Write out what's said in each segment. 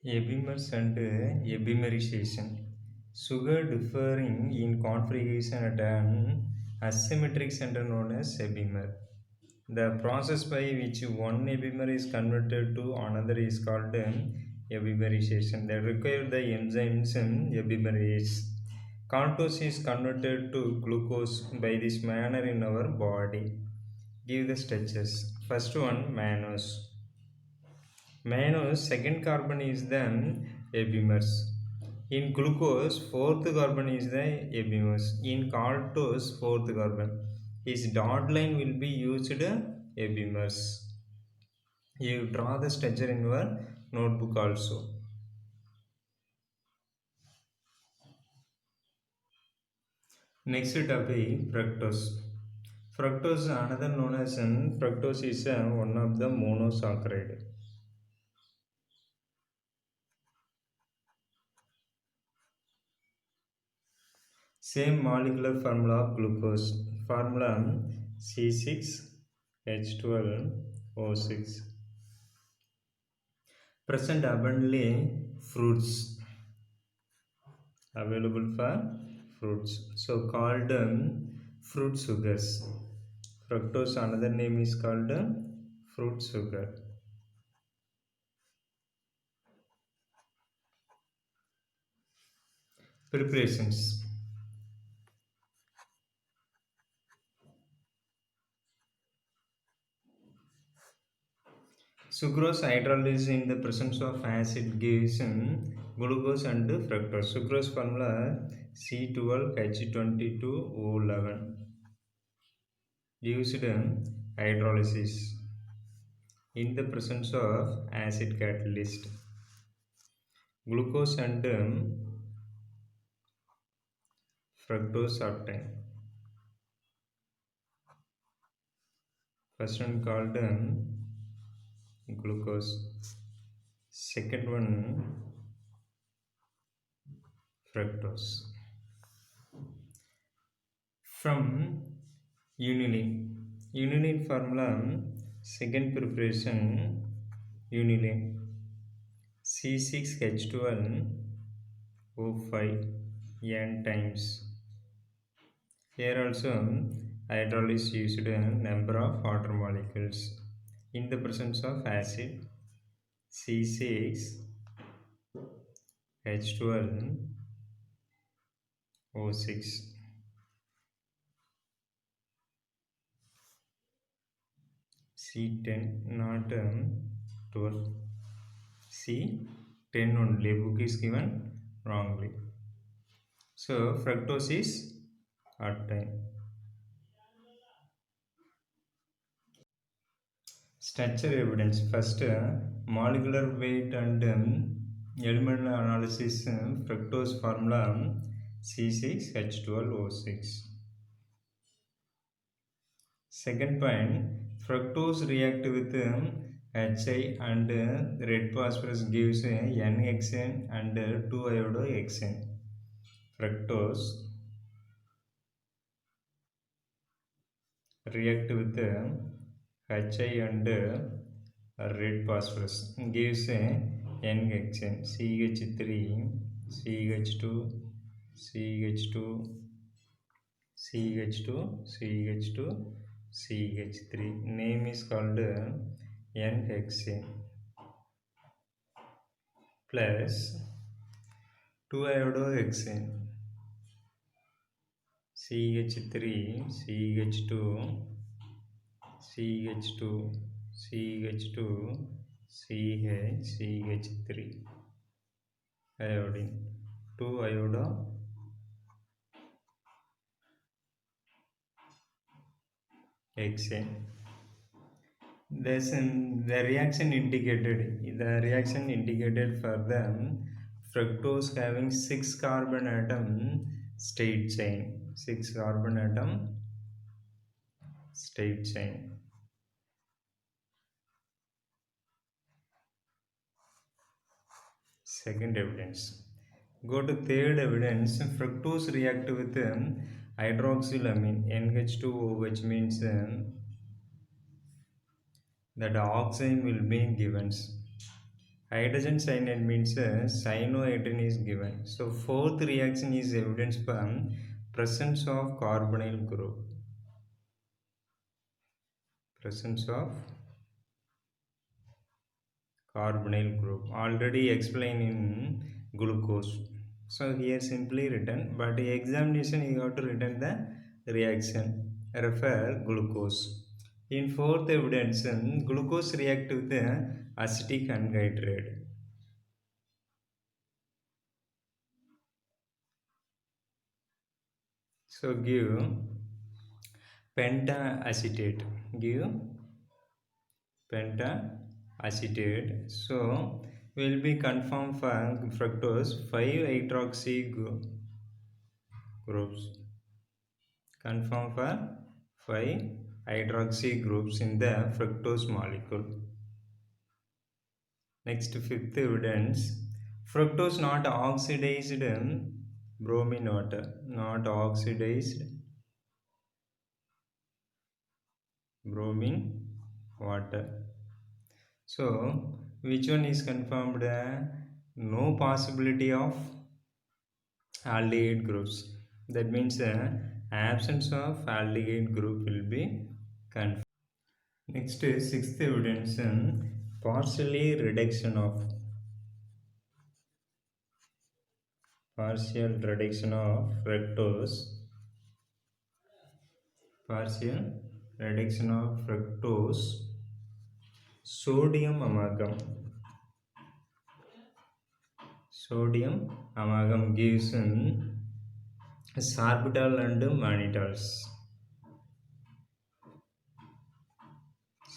Epimers and epimerization. Sugar differing in configuration at an asymmetric center known as epimer. The process by which one epimer is converted to another is called epimerization. That requires the enzymes epimerase. Maltose is converted to glucose by this manner in our body. Give the structures. First one, mannose. Mannose second carbon is the epimers. In glucose, fourth carbon is the epimers. In maltose, fourth carbon. His dot line will be used epimers. You draw the structure in your notebook also. Next topic, fructose. Fructose, another known as fructose, is one of the monosaccharide. Same molecular formula of glucose. Formula C6H12O6. Present abundantly fruits. Available for fruits. So called fruit sugars. Fructose, another name is called fruit sugar. Preparations. Sucrose hydrolysis in the presence of acid gives glucose and fructose. Sucrose formula C12H22O11 used hydrolysis in the presence of acid catalyst. Glucose and fructose obtained. First one called glucose. Second one fructose. From unilin. Unilin formula, second preparation, unilin C6H12O5 n times. Here also hydrolysis used a number of water molecules in the presence of acid C6H12O6. C10, not 12. C10 only. Book is given wrongly. So fructose is obtained. Structure evidence. First, molecular weight and elemental analysis. Fructose formula C6H12O6. Second point, fructose react with HI and red phosphorus gives N-hexane and 2-iodohexane. Fructose react with HI and red phosphorus gives N-hexane CH3, CH2, CH2, CH2, CH2, CH3. Name is called N-hexane plus 2-iodohexane CH3, CH2, CH2, CH2, CH, CH3 iodine 2-iodohexane. The reaction indicated for the fructose having 6 carbon atom state chain. 6 carbon atom state chain. Second evidence. Go to third evidence. Fructose react with hydroxylamine NH2O, means that oxime will be given. Hydrogen cyanide means cyanohydrin is given. So fourth reaction is evidence for presence of carbonyl group. Presence of carbonyl group already explained in glucose. So here simply written, but examination you have to written the reaction, refer glucose. In fourth evidence, glucose react with the acetic anhydride. So give pentaacetate, give pentaacetate. So will be confirmed for fructose 5 hydroxy groups. Confirm for 5 hydroxy groups in the fructose molecule. Next, fifth evidence. Fructose not oxidized bromine water. Not oxidized bromine water. So, which one is confirmed? No possibility of aldehyde groups. That means absence of aldehyde group will be confirmed. Next is sixth evidence, partially reduction of partial reduction of fructose, partial reduction of fructose, sodium amalgam. Sodium amalgam gives sorbitol and mannitals.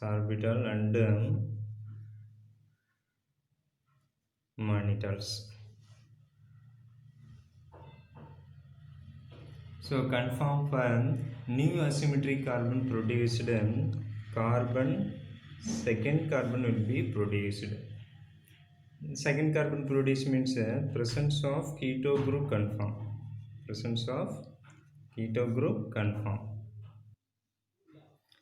Sorbitol and mannitals. So confirm for new asymmetric carbon produced, carbon second carbon will be produced. Second carbon produced means presence of keto group confirm. Presence of keto group confirm.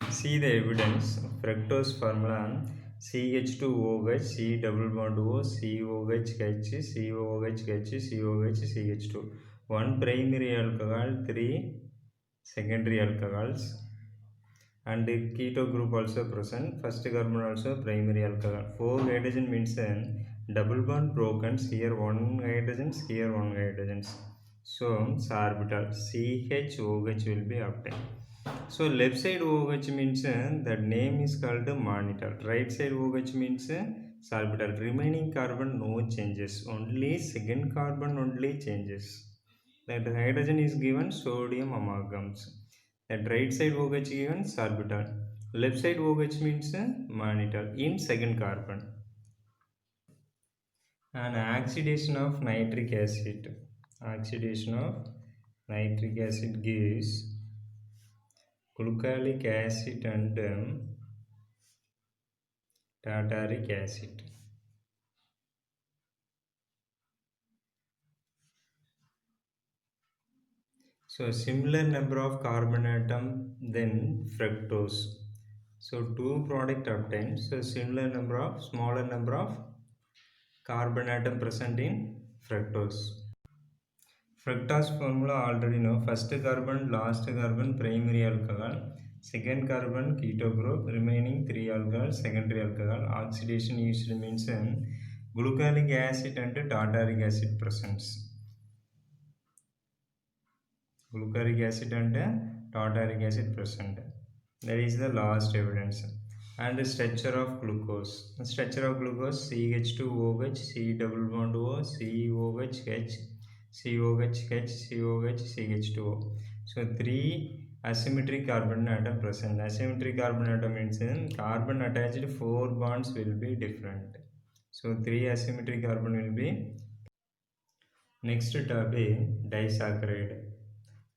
See the evidence. Fructose formula CH2OH, C double bond O, COH, H, COH, H, COH, CH2. One primary alcohol, three secondary alcohols, and keto group also present. First carbon also primary alcohol. 4 hydrogen means double bond broken. Here one hydrogen, here one hydrogen. So orbital CHOH will be obtained. So left side OH means that name is called monitor. Right side OH means orbital. Remaining carbon no changes. Only second carbon only changes. That hydrogen is given sodium amalgams. At right side OH given orbital. Left side OH means monitor in second carbon. And oxidation of nitric acid. Oxidation of nitric acid gives glucalic acid and tartaric acid. So similar number of carbon atom than fructose. So two product obtained. So similar number of smaller number of carbon atom present in fructose. Fructose formula already know. First carbon, last carbon, primary alcohol. Second carbon, keto group. Remaining 3 alcohol, secondary alcohol. Oxidation usually means glucalic acid and tartaric acid presence. Glucaric acid and tartaric acid present. That is the last evidence. And the structure of glucose. The structure of glucose CH2OH, C double bond O, COH, H, COH, H, COH, CH2O. So three asymmetric carbon atom present. Asymmetric carbon atom means carbon attached 4 bonds will be different. So three asymmetric carbon will be. Next topic, disaccharide.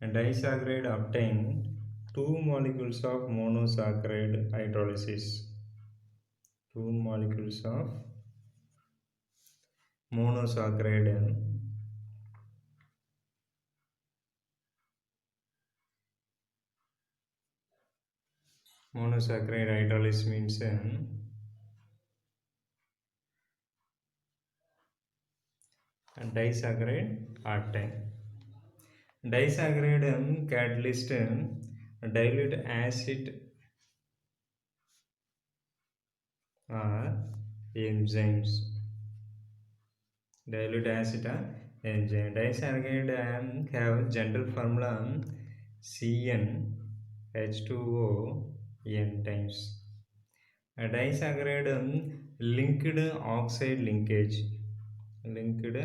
And disaccharide obtain two molecules of monosaccharide hydrolysis. Two molecules of monosaccharide. Monosaccharide hydrolysis means and disaccharide octane. Disaccharide catalyst dilute acid or enzymes. Dilute acid or enzyme. Disaccharide have general formula CnH2O n times. A disaccharide linked oxide linkage. Linked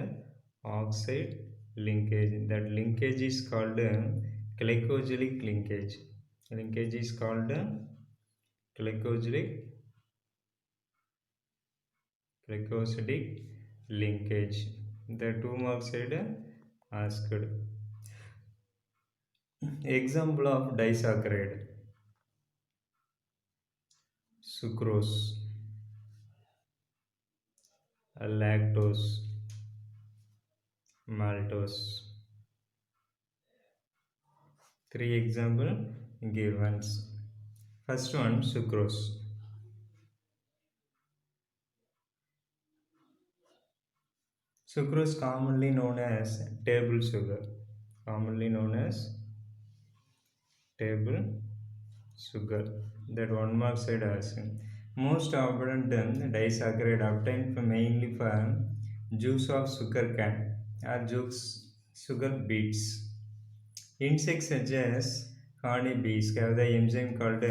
oxide linkage. That linkage is called glycogenic linkage. Linkage is called glycogenic glycosidic linkage. The two oxide asked. Example of disaccharide: sucrose, lactose, maltose. Three example given. First one, sucrose. Sucrose commonly known as table sugar. Commonly known as table sugar. That one mark side has. Most abundant disaccharide obtained mainly from juice of sugar cane or juice sugar beets. Insects such as honeybees have the enzyme called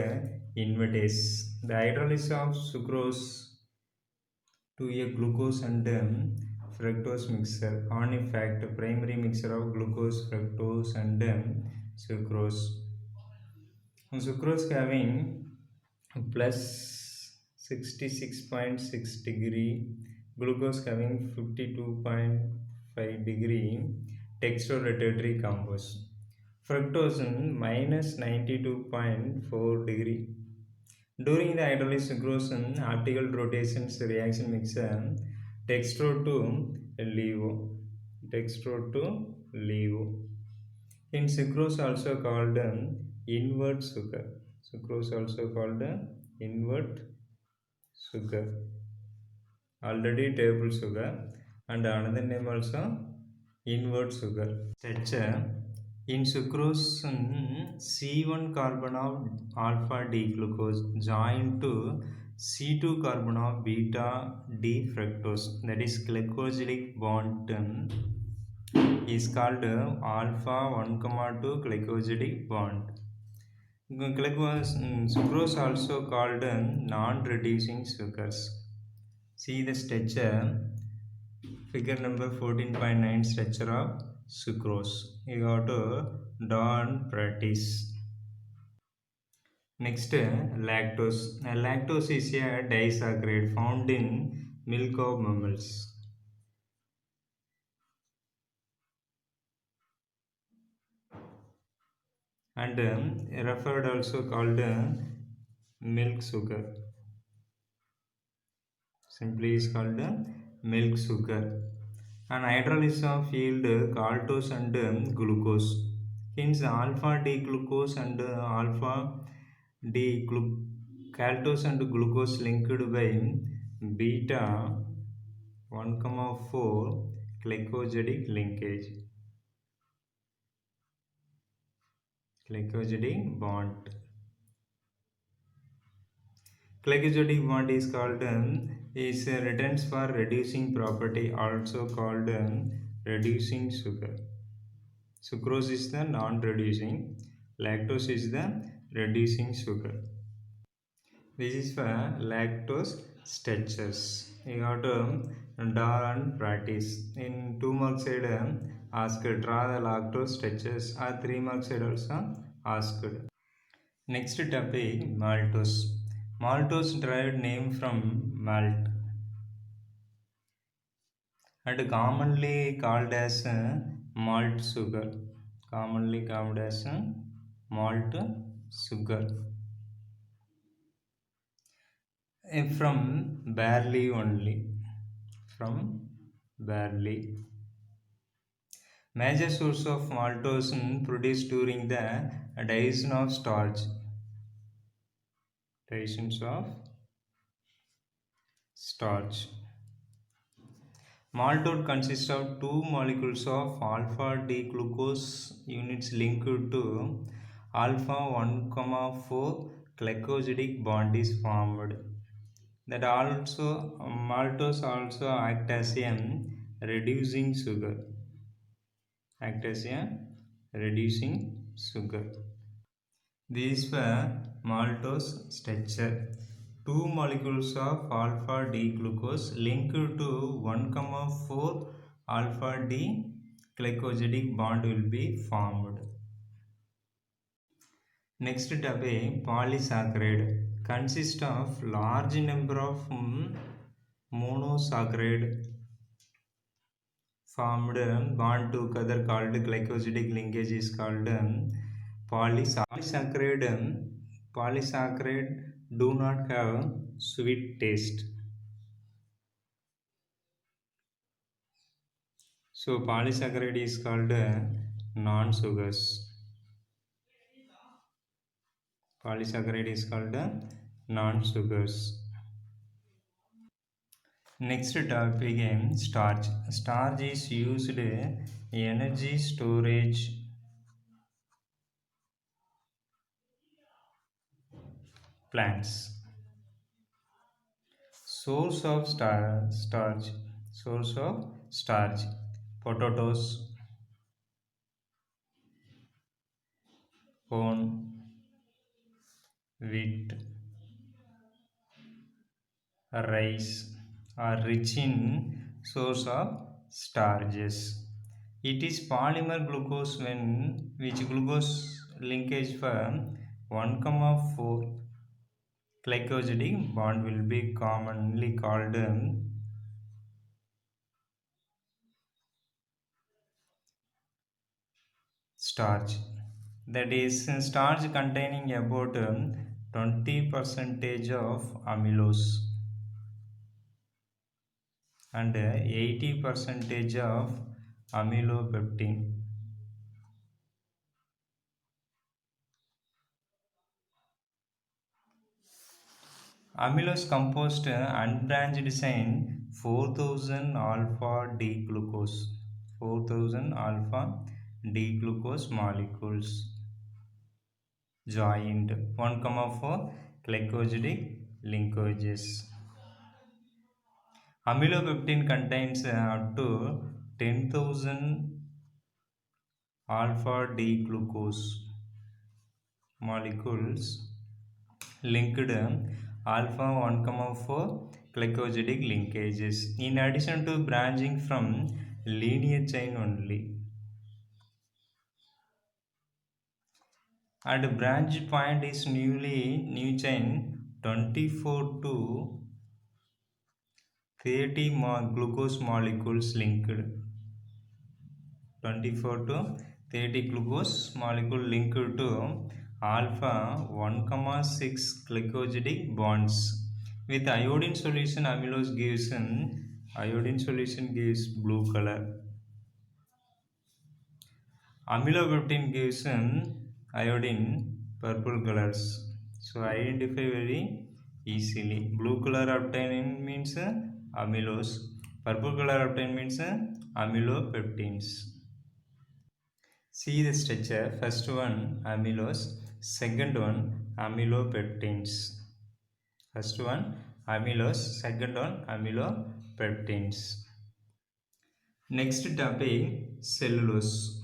invertase. The hydrolysis of sucrose to a glucose and fructose mixture. On effect, primary mixture of glucose, fructose and sucrose. Sucrose having plus 66.6 degree, glucose having 52.5 degree texture rotatory compost. Fructose minus 92.4 degree. During the hydrolysis sucrose optical rotations reaction mixture dextro to levo. Dextro to levo. In sucrose also called invert sugar. Sucrose also called invert sugar. Already table sugar and another name also invert sugar. Structure in sucrose C1 carbon of alpha D glucose joined to C2 carbon of beta D fructose, that is glycosidic bond is called alpha 1 2 glycosidic bond. Sucrose also called non-reducing sugars. See the structure, figure number 14.9, structure of sucrose. You got to don't practice. Next, lactose. Lactose is a disaccharide found in milk of mammals. And referred also called milk sugar. Simply is called milk sugar. And hydrolysis of yield maltose and glucose. Hence alpha D glucose and alpha D maltose and glucose linked by beta 1, 4 glycosidic linkage. Glycosidic bond. Glycosidic bond is called is returns for reducing property, also called reducing sugar. Sucrose is the non-reducing, lactose is the reducing sugar. This is for lactose structures. You have to draw and practice. In 2 mark side ask draw the lactose structures, or 3 mark side also asked. Next topic, maltose. Maltose derived name from malt and commonly called as malt sugar. Commonly called as malt sugar. From barley only. From barley. Major source of maltose produced during the digestion of starch. Digestion of starch. Maltose consists of two molecules of alpha D glucose units linked to alpha 1, 4 glycosidic bond is formed. That also maltose also act as a reducing sugar. Act as a reducing sugar. These were maltose structure. Two molecules of alpha D glucose linked to 1, 4 alpha D glycosidic bond will be formed. Next topic, polysaccharide consists of large number of monosaccharide formed bond together called glycosidic linkage is called polysaccharide. Polysaccharide do not have sweet taste. So polysaccharide is called non-sugars. Polysaccharide is called non-sugars. Next topic is starch. Starch is used energy storage plants. Source of starch. Source of starch. Potatoes, corn, wheat, rice are rich in source of starches. It is polymer glucose when which glucose linkage for 1, 4 glycosidic bond will be commonly called starch. That is starch containing about 20 percentage of amylose and 80 percentage of amylopectin. Amylose composed unbranched chain 4000 alpha D glucose. 4000 alpha D glucose molecules joined 1, 4 glycosidic linkages. Amylopectin contains up to 10,000 alpha D glucose molecules linked alpha 1, 4 glycosidic linkages in addition to branching from linear chain only. At branch point is new chain 24 to 30 glucose molecules linked. 24 to 30 glucose molecule linked to alpha 1, 6 glycosidic bonds. With iodine solution, amylose gives iodine solution gives blue color. Amylopectin gives iodine purple colors. So identify very easily. Blue color obtained means amylose. Purple color obtained means amylopectins. See the structure. First one amylose, second one amylopectins. First one amylose, second one amylopectins. Next topic cellulose.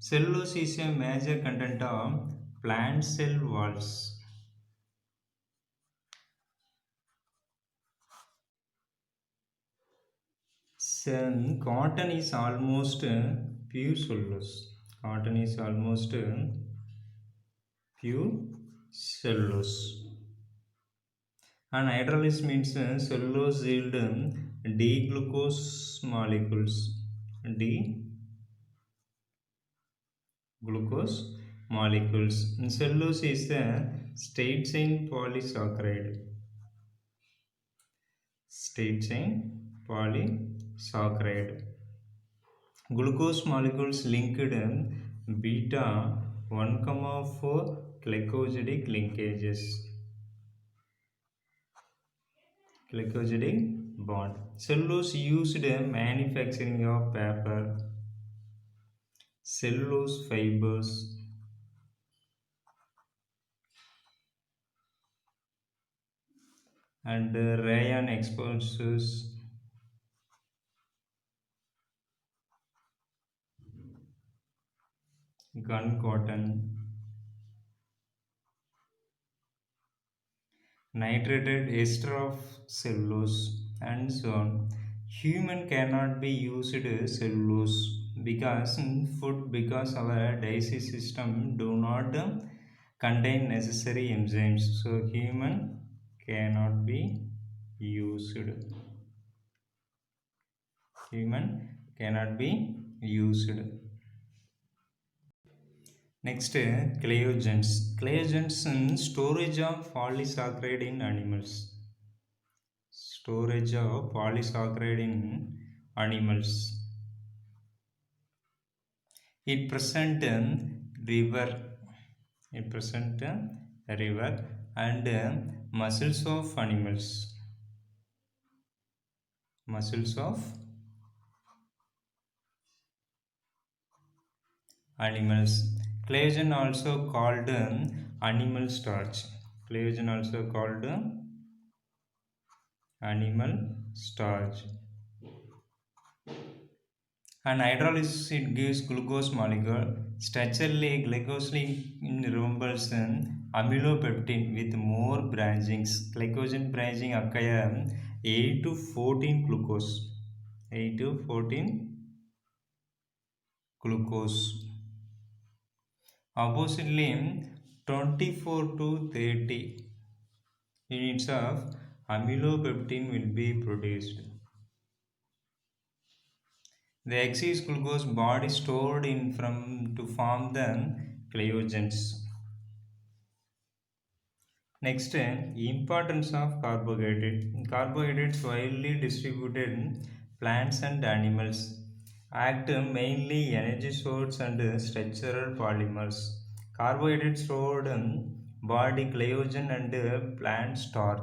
Cellulose is a major content of plant cell walls. Cotton is almost pure cellulose. Cotton is almost pure cellulose. And hydrolysis means cellulose yield D-glucose molecules. D-glucose molecules. And cellulose is the straight chain polysaccharide. Straight chain polysaccharide. Glucose molecules linked beta 1, 4 glycosidic linkages. Glycosidic bond. Cellulose used in manufacturing of paper, cellulose fibers, and rayon exposures, gun cotton, nitrated ester of cellulose, and so on. Human cannot be used cellulose because in food because our digestive system do not contain necessary enzymes. So human cannot be used. Human cannot be used. Next, cleogens. Cleogens in storage of polysaccharide in animals. Storage of polysaccharide in animals. It present river. It present river and muscles of animals. Muscles of animals. Collagen also called animal starch. Collagen also called animal starch. And hydrolysis it gives glucose molecule. Structurally, glycosyl resembles an amylopeptide with more branchings. Glycogen branching occur 8 to 14 glucose. 8 to 14 glucose. Oppositely, 24 to 30 units of amylopeptine will be produced. The excess glucose body stored in from to form the glycogens. Next, importance of carbohydrate. Carbohydrates widely distributed in plants and animals act mainly energy source and structural polymers. Carbohydrates stored in body glycogen and plant starch.